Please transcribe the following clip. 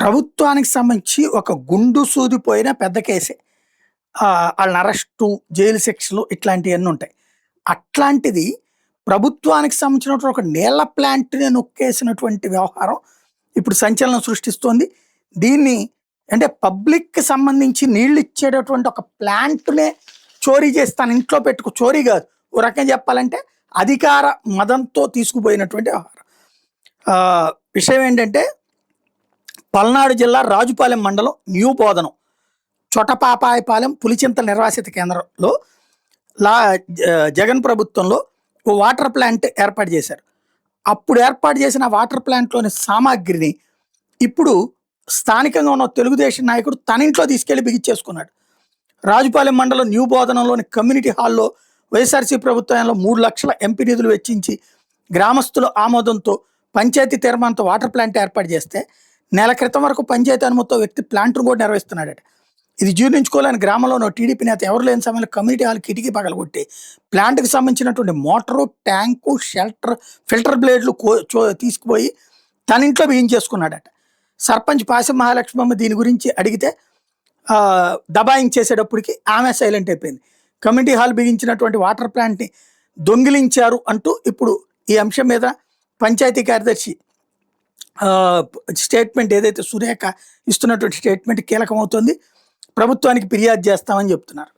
ప్రభుత్వానికి సంబంధించి ఒక గుండు సూదిపోయిన పెద్ద కేసే. ఆళ్ళని అరెస్టు, జైలు శిక్షలు ఇట్లాంటియన్నీ ఉంటాయి. అట్లాంటిది ప్రభుత్వానికి సంబంధించినటువంటి ఒక నీళ్ల ప్లాంట్‌ని నొక్కేసినటువంటి వ్యవహారం ఇప్పుడు సంచలనం సృష్టిస్తోంది. దీన్ని అంటే పబ్లిక్‌కి సంబంధించి నీళ్లిచ్చేటటువంటి ఒక ప్లాంట్‌నే చోరీ చేసి తన ఇంట్లో పెట్టుకు చోరీ కాదు. ఓ రకంగా చెప్పాలంటే అధికార మదంతో తీసుకుపోయినటువంటి వ్యవహారం. విషయం ఏంటంటే పల్నాడు జిల్లా రాజుపాలెం మండలం న్యూ బోధనం చొటపాపాయపాలెం పులిచింతల నిర్వాసిత కేంద్రంలో జగన్ ప్రభుత్వంలో ఓ వాటర్ ప్లాంట్ ఏర్పాటు చేశారు. అప్పుడు ఏర్పాటు చేసిన వాటర్ ప్లాంట్లోని సామాగ్రిని ఇప్పుడు స్థానికంగా ఉన్న తెలుగుదేశం నాయకుడు తన ఇంట్లో తీసుకెళ్లి బిగించేసుకున్నాడు. రాజుపాలెం మండలం న్యూ బోధనంలోని కమ్యూనిటీ హాల్లో వైఎస్ఆర్సీ ప్రభుత్వంలో 3 లక్షల ఎంపీ నిధులు వెచ్చించి గ్రామస్తుల ఆమోదంతో పంచాయతీ తీర్మానంతో వాటర్ ప్లాంట్ ఏర్పాటు చేస్తే నెల క్రితం వరకు పంచాయతీ అనుమతితో వ్యక్తి ప్లాంట్ను కూడా నిర్వహిస్తున్నాడట. ఇది జీర్ణించుకోలేని గ్రామంలో టీడీపీ నేత ఎవరు లేని సమయంలో కమ్యూనిటీ హాల్ కిటికీ పగలగొట్టి ప్లాంట్కి సంబంధించినటువంటి మోటారు, ట్యాంకు, ఫిల్టర్ బ్లేడ్లు తీసుకుపోయి తన ఇంట్లో బిగించేసుకున్నాడట. సర్పంచ్ పాశం మహాలక్ష్మమ్మ దీని గురించి అడిగితే దబాయించేసేటప్పటికి ఆమె సైలెంట్ అయిపోయింది. కమ్యూనిటీ హాల్ బిగించినటువంటి వాటర్ ప్లాంట్ని దొంగిలించారు అంటూ ఇప్పుడు ఈ అంశం మీద పంచాయతీ కార్యదర్శి స్టేట్మెంట్ ఏదైతే సురేఖ ఇస్తున్నటువంటి స్టేట్మెంట్ కీలకమవుతుంది. ప్రభుత్వానికి ఫిర్యాదు చేస్తామని చెప్తున్నారు.